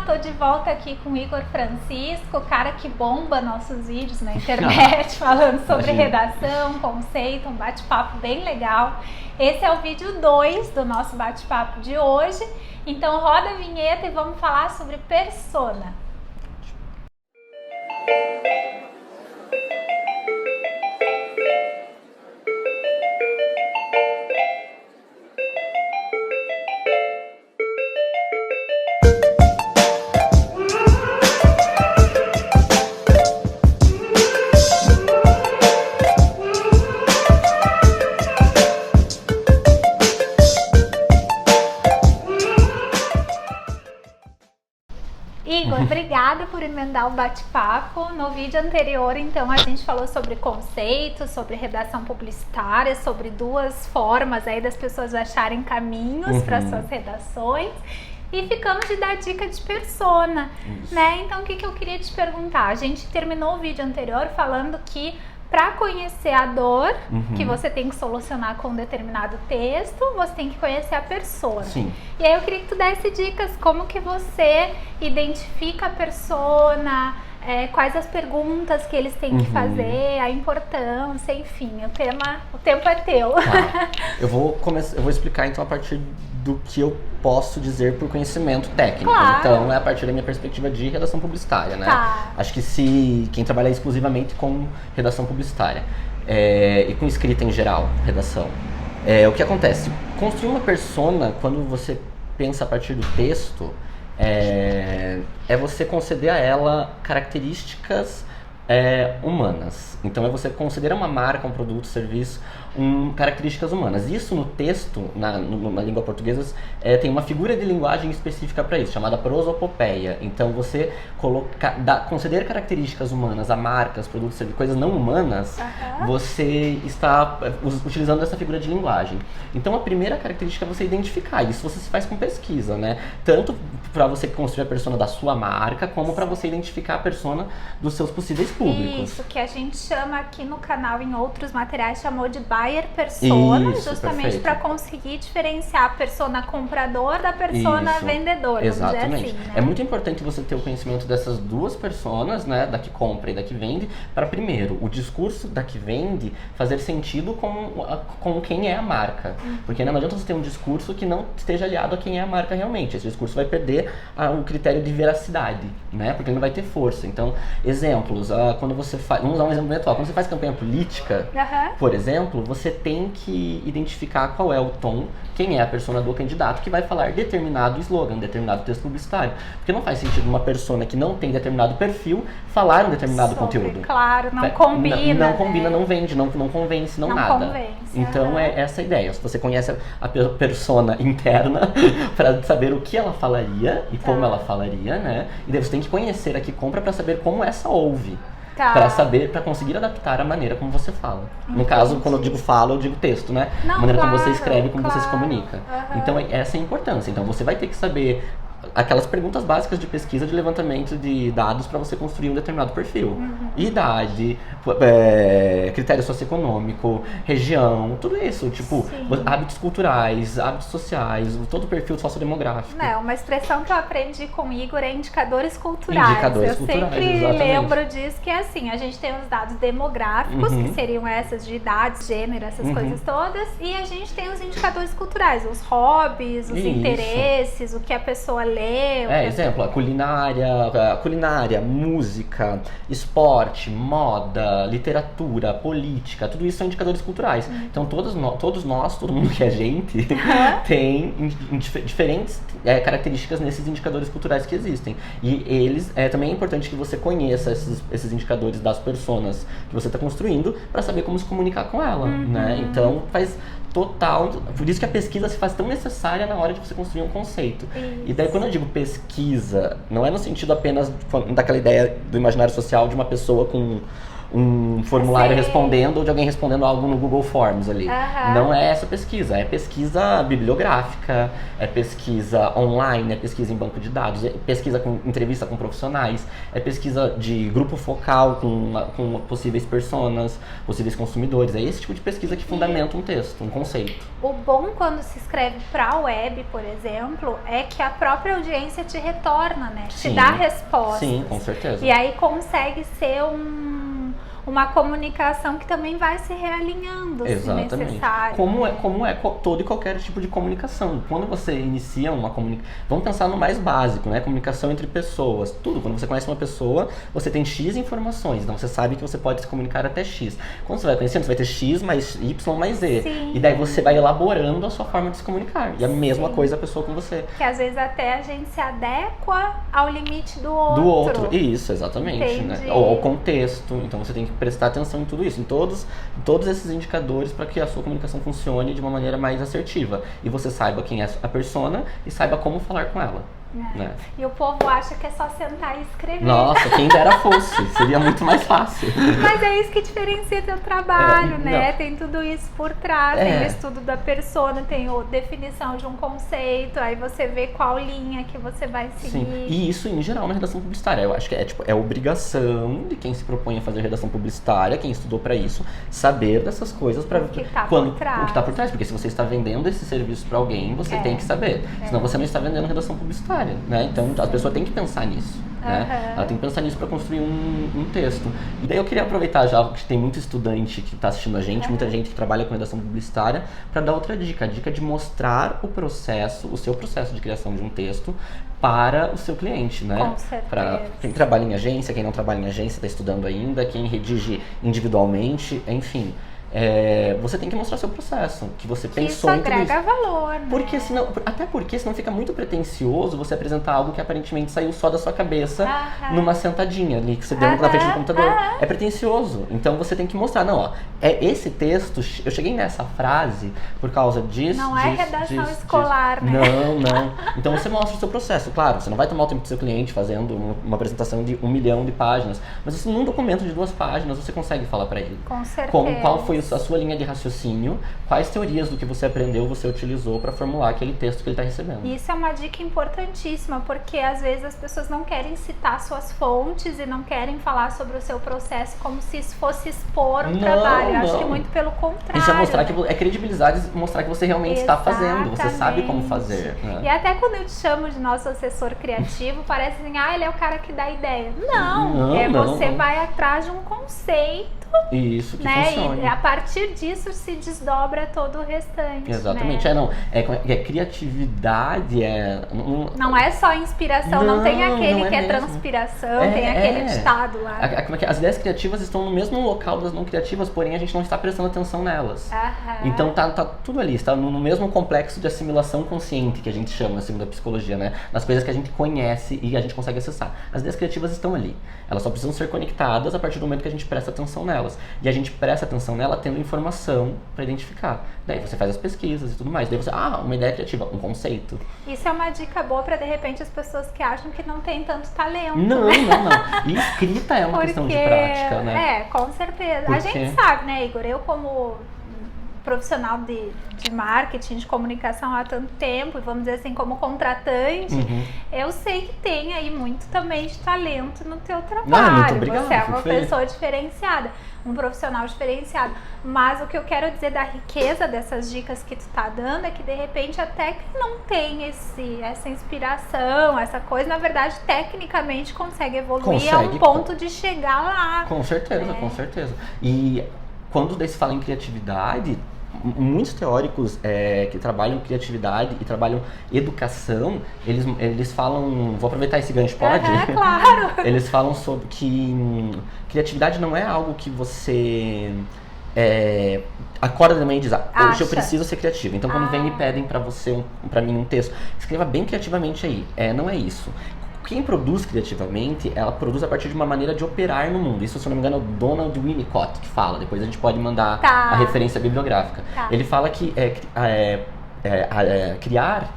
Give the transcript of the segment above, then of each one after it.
tô de volta aqui com o Igor Francisco, o cara que bomba nossos vídeos na internet, falando sobre redação, conceito, um bate-papo bem legal. Esse é o vídeo 2 do nosso bate-papo de hoje, então roda a vinheta e vamos falar sobre persona. Igor, obrigada por emendar o bate-papo. No vídeo anterior, então, a gente falou sobre conceitos, sobre redação publicitária, sobre duas formas aí das pessoas acharem caminhos para suas redações. E ficamos de dar dica de persona, né? Então, o que eu queria te perguntar? A gente terminou o vídeo anterior falando que para conhecer a dor que você tem que solucionar com um determinado texto, você tem que conhecer a persona. Sim. E aí eu queria que tu desse dicas como que você identifica a persona, quais as perguntas que eles têm que fazer, a importância, enfim, o tempo é teu. Tá. Eu vou explicar então a partir do que eu posso dizer por conhecimento técnico. Claro. Então é a partir da minha perspectiva de redação publicitária, né? Tá. Acho que quem trabalha exclusivamente com redação publicitária e com escrita em geral, redação, o que acontece? Construir uma persona, quando você pensa a partir do texto, é você conceder a ela características humanas. Então você considera uma marca, um produto, um serviço, características humanas. Isso no texto, na língua portuguesa, tem uma figura de linguagem específica para isso, chamada prosopopeia. Então você conceder características humanas a marcas, produtos, serviços, coisas não humanas, você está utilizando essa figura de linguagem. Então a primeira característica é você identificar. Isso você se faz com pesquisa, né? Tanto para você construir a persona da sua marca, como para você identificar a persona dos seus possíveis públicos. Isso, que a gente chama aqui no canal, em outros materiais, chamou de buyer persona, Isso, justamente para conseguir diferenciar a persona comprador da persona vendedor, vamos dizer assim, né? É muito importante você ter o conhecimento dessas duas personas, né, da que compra e da que vende, para primeiro, o discurso da que vende fazer sentido com quem é a marca. Porque não adianta você ter um discurso que não esteja aliado a quem é a marca realmente. Esse discurso vai perder o critério de veracidade, né? Porque ele não vai ter força. Então, exemplos, quando você faz, vamos dar um exemplo bem atual, quando você faz campanha política, por exemplo, você tem que identificar qual é o tom, quem é a persona do candidato que vai falar determinado slogan, determinado texto publicitário. Porque não faz sentido uma persona que não tem determinado perfil falar um determinado conteúdo. Claro, não combina. Não combina, não vende, não convence, não nada. Convence, então é essa a ideia. Se você conhece a persona interna para saber o que ela falaria e como ela falaria, né? E daí você tem que conhecer a que compra para saber como essa ouve. Para conseguir adaptar a maneira como você fala. No caso, quando eu digo fala, eu digo texto, né? A maneira como você escreve, como você se comunica. Então, essa é a importância. Então, você vai ter que saber aquelas perguntas básicas de pesquisa, de levantamento de dados para você construir um determinado perfil. Idade, critério socioeconômico, região, tudo isso. Tipo, hábitos culturais, hábitos sociais, todo o perfil sociodemográfico. Não, uma expressão que eu aprendi com o Igor é indicadores culturais. Indicadores culturais, sempre exatamente. lembro disso, que é assim, a gente tem os dados demográficos, que seriam essas de idade, gênero, essas coisas todas, e a gente tem os indicadores culturais, os hobbies, os interesses, o que a pessoa lê. Exemplo, a culinária, música, esporte, moda, literatura, política, tudo isso são indicadores culturais. Então todo mundo que é gente, tem diferentes características nesses indicadores culturais que existem. E eles, também é importante que você conheça esses indicadores das personas que você está construindo para saber como se comunicar com ela, né? Então faz total, por isso que a pesquisa se faz tão necessária na hora de você construir um conceito. E daí quando eu digo pesquisa, não é no sentido apenas daquela ideia do imaginário social de uma pessoa com um formulário Sim. respondendo ou de alguém respondendo algo no Google Forms ali. Não é essa pesquisa, é pesquisa bibliográfica, é pesquisa online, é pesquisa em banco de dados, é pesquisa com entrevista com profissionais, é pesquisa de grupo focal com possíveis personas, possíveis consumidores. É esse tipo de pesquisa que fundamenta um texto, um conceito. O bom quando se escreve para a web, por exemplo, é que a própria audiência te retorna, né? Te dá respostas. Sim, com certeza. E aí consegue ser uma comunicação que também vai se realinhando, se necessário. Como é todo e qualquer tipo de comunicação. Quando você inicia uma comunicação... Vamos pensar no mais básico, né? Comunicação entre pessoas. Tudo. Quando você conhece uma pessoa, você tem X informações. Então você sabe que você pode se comunicar até X. Quando você vai conhecendo, você vai ter X mais Y mais Z. Sim. E daí você vai elaborando a sua forma de se comunicar. E a mesma coisa a pessoa com você. Que às vezes até a gente se adequa ao limite do outro. Do outro. Isso, exatamente. Né? Ou ao contexto. Então você tem que prestar atenção em tudo isso, em todos esses indicadores para que a sua comunicação funcione de uma maneira mais assertiva. E você saiba quem é a persona e saiba como falar com ela. Né? E o povo acha que é só sentar e escrever. Nossa, quem dera fosse, seria muito mais fácil. Mas é isso que diferencia teu trabalho, né? Tem tudo isso por trás, tem o estudo da persona, tem a definição de um conceito, aí você vê qual linha que você vai seguir. Sim. E isso em geral na redação publicitária, eu acho que é obrigação de quem se propõe a fazer redação publicitária, quem estudou para isso, saber dessas coisas para o que tá por trás, porque se você está vendendo esse serviço para alguém, você tem que saber, senão você não está vendendo redação publicitária. Né? Então a pessoa tem que pensar nisso. Né? Ela tem que pensar nisso para construir um texto. E daí eu queria aproveitar já que tem muito estudante que está assistindo a gente, muita gente que trabalha com redação publicitária, para dar outra dica. A dica de mostrar o seu processo de criação de um texto para o seu cliente, né? Com certeza. Para quem trabalha em agência, quem não trabalha em agência, está estudando ainda, quem redige individualmente, enfim. Você tem que mostrar seu processo, que você pensou em tudo isso. Isso agrega valor, né? Até porque senão fica muito pretencioso você apresentar algo que aparentemente saiu só da sua cabeça numa sentadinha ali, que você deu na frente do computador. É pretencioso. Então você tem que mostrar, esse texto, eu cheguei nessa frase por causa disso. Não é redação escolar, né? Não. Então você mostra o seu processo. Claro, você não vai tomar o tempo do seu cliente fazendo uma apresentação de 1 milhão de páginas, mas isso num documento de 2 páginas você consegue falar para ele. Com certeza. Qual foi a sua linha de raciocínio, quais teorias do que você aprendeu você utilizou para formular aquele texto que ele está recebendo. Isso é uma dica importantíssima, porque às vezes as pessoas não querem citar suas fontes e não querem falar sobre o seu processo como se isso fosse expor o trabalho. Eu acho que muito pelo contrário. Isso é mostrar que credibilidade, mostrar que você realmente está fazendo, você sabe como fazer. Né? E até quando eu te chamo de nosso assessor criativo, parece assim, ele é o cara que dá ideia. Você vai atrás de um conceito. Isso, que funcione. E a partir disso se desdobra todo o restante. Exatamente. Né? Criatividade não é só inspiração, não tem aquele que é transpiração, tem aquele ditado lá. As ideias criativas estão no mesmo local das não criativas, porém a gente não está prestando atenção nelas. Então tá tudo ali, está no mesmo complexo de assimilação consciente que a gente chama, segundo a psicologia, né? Nas coisas que a gente conhece e a gente consegue acessar. As ideias criativas estão ali. Elas só precisam ser conectadas a partir do momento que a gente presta atenção nelas. E a gente presta atenção nela tendo informação para identificar. Daí você faz as pesquisas e tudo mais. Daí você, uma ideia criativa, um conceito. Isso é uma dica boa para, de repente, as pessoas que acham que não tem tanto talento. Não. E escrita é uma questão de prática, né? Com certeza. A gente sabe, né, Igor? Eu como profissional de marketing, de comunicação há tanto tempo, e vamos dizer assim, como contratante, eu sei que tem aí muito também de talento no teu trabalho. Muito obrigado, você é uma pessoa diferenciada, um profissional diferenciado. Mas o que eu quero dizer da riqueza dessas dicas que tu tá dando é que, de repente, até que não tem essa inspiração, essa coisa, na verdade, tecnicamente consegue evoluir a um ponto de chegar lá. Com certeza, com certeza. E quando daí se fala em criatividade, muitos teóricos que trabalham criatividade e trabalham educação, eles falam, vou aproveitar esse gancho, pode? Claro! Eles falam sobre que criatividade não é algo que você acorda de manhã e diz, hoje eu preciso ser criativo. Então quando vem e pedem pra mim um texto, escreva bem criativamente aí. Não é isso. Quem produz criativamente, ela produz a partir de uma maneira de operar no mundo. Isso, se eu não me engano, é o Donald Winnicott que fala. Depois a gente pode mandar a referência bibliográfica. Ele fala que criar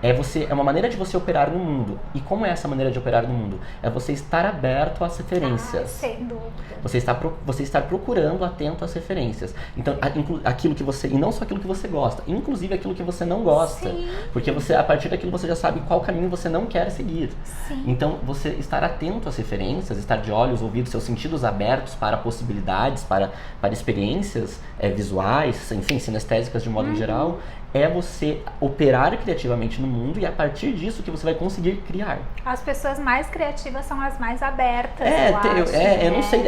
É uma maneira de você operar no mundo. E como é essa maneira de operar no mundo? É você estar aberto às referências. Sem dúvida. Você estar procurando atento às referências. Então, aquilo que você... E não só aquilo que você gosta. Inclusive aquilo que você não gosta. Sim. Porque a partir daquilo você já sabe qual caminho você não quer seguir. Sim. Então, você estar atento às referências, estar de olhos, ouvidos, seus sentidos abertos para possibilidades, para experiências visuais, enfim, sinestésicas de modo em geral, é você operar criativamente no mundo e é a partir disso que você vai conseguir criar. As pessoas mais criativas são as mais abertas, eu acho. Eu não sei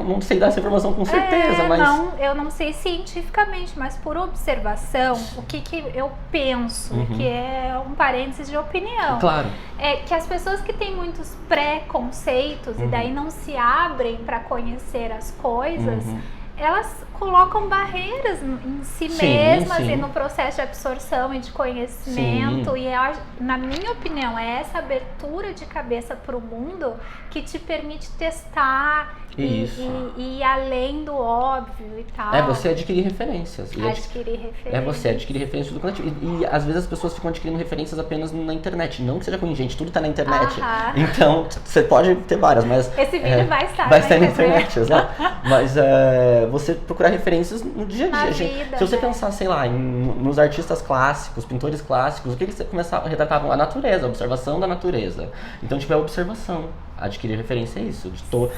não sei dar essa informação com certeza, mas... eu não sei cientificamente, mas por observação, o que eu penso, que é um parênteses de opinião. Claro. É que as pessoas que têm muitos preconceitos e daí não se abrem para conhecer as coisas, elas colocam barreiras em si mesmas e no processo de absorção e de conhecimento. Sim. E na minha opinião, é essa abertura de cabeça para o mundo que te permite testar e ir além do óbvio e tal. É você adquirir referências. Adquirir referências. É você adquirir referências do coletivo. E às vezes as pessoas ficam adquirindo referências apenas na internet. Não que seja ruim, gente, tudo tá na internet. Então, você pode ter várias, mas... Esse vídeo vai estar na internet, exato. Mas você procurar referências no dia a dia. Vida, se você pensar, sei lá, nos artistas clássicos, pintores clássicos, o que eles retratavam? A natureza, a observação da natureza. Então, tipo, é observação. Adquirir referência é isso.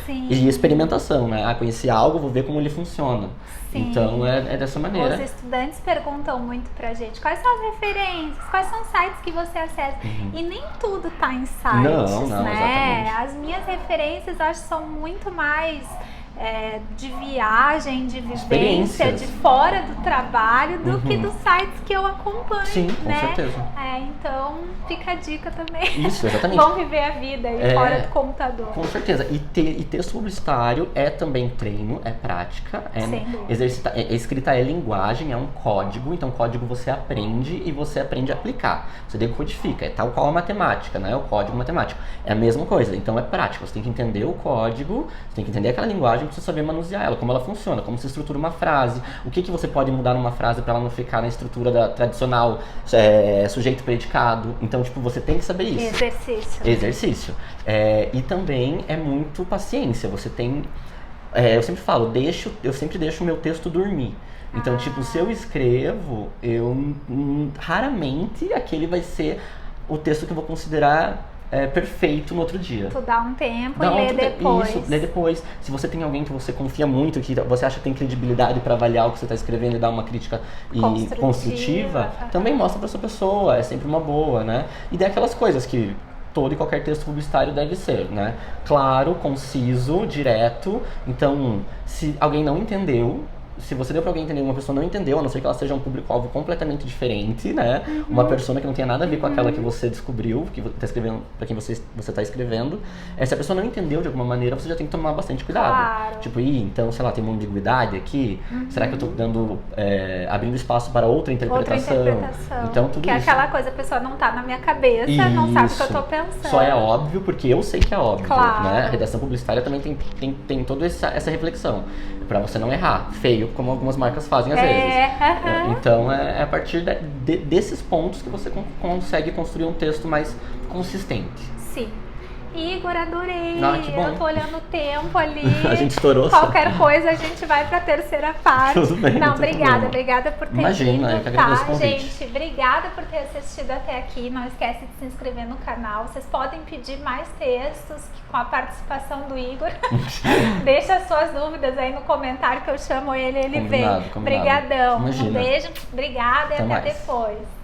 E experimentação, né? Conheci algo, vou ver como ele funciona. Sim. Então, é dessa maneira. Os estudantes perguntam muito pra gente quais são as referências, quais são os sites que você acessa. E nem tudo tá em sites, não, né? Exatamente. As minhas referências, acho que são muito mais... de viagem, de vivência, de fora do trabalho, do que dos sites que eu acompanho. Sim, com né? certeza. Então fica a dica também. Isso, exatamente. Vamos viver a vida aí fora do computador. Com certeza. E texto publicitário é também treino, é prática, exercitar. Escrita é linguagem, é um código. Então, código você aprende e você aprende a aplicar. Você decodifica, é tal qual a matemática, né? O código matemático. É a mesma coisa. Então, é prática. Você tem que entender o código, você tem que entender aquela linguagem, precisa saber manusear ela, como ela funciona, como se estrutura uma frase, o que você pode mudar numa frase para ela não ficar na estrutura tradicional, sujeito predicado. Então, tipo, você tem que saber isso. Exercício. E também é muito paciência. Você tem... eu sempre falo, eu sempre deixo o meu texto dormir. Então, tipo, se eu escrevo, raramente aquele vai ser o texto que eu vou considerar perfeito no outro dia. Tu dá um tempo e lê depois. Isso, lê depois. Se você tem alguém que você confia muito, que você acha que tem credibilidade para avaliar o que você está escrevendo e dar uma crítica construtiva, também mostra para essa pessoa, é sempre uma boa, né? E daí aquelas coisas que todo e qualquer texto publicitário deve ser, né? Claro, conciso, direto. Então, se alguém não entendeu, se você deu pra alguém entender, uma pessoa não entendeu, a não ser que ela seja um público-alvo completamente diferente, né? Uma persona que não tenha nada a ver com aquela que você descobriu, que tá escrevendo, pra quem você tá escrevendo. Se a pessoa não entendeu de alguma maneira, você já tem que tomar bastante cuidado. Claro. Tipo, então, sei lá, tem uma ambiguidade aqui. Será que eu tô abrindo espaço para outra interpretação? Então, tudo que é isso. aquela coisa, a pessoa não tá na minha cabeça, não sabe o que eu tô pensando. Só é óbvio porque eu sei que é óbvio, claro. Né? A redação publicitária também tem toda essa reflexão. Pra você não errar. Feio, como algumas marcas fazem às vezes. Então, é a partir desses pontos que você consegue construir um texto mais consistente. Sim. Igor, adorei. Que bom. Eu tô olhando o tempo ali. A gente estourou. Qualquer coisa, a gente vai pra terceira parte. Tudo bem. Não, obrigada por ter vindo. Imagina, eu que agradeço o convite. Gente, obrigada por ter assistido até aqui. Não esquece de se inscrever no canal. Vocês podem pedir mais textos com a participação do Igor. Deixa as suas dúvidas aí no comentário que eu chamo ele vem. Combinado. Obrigadão. Imagina. Um beijo, obrigada e até depois.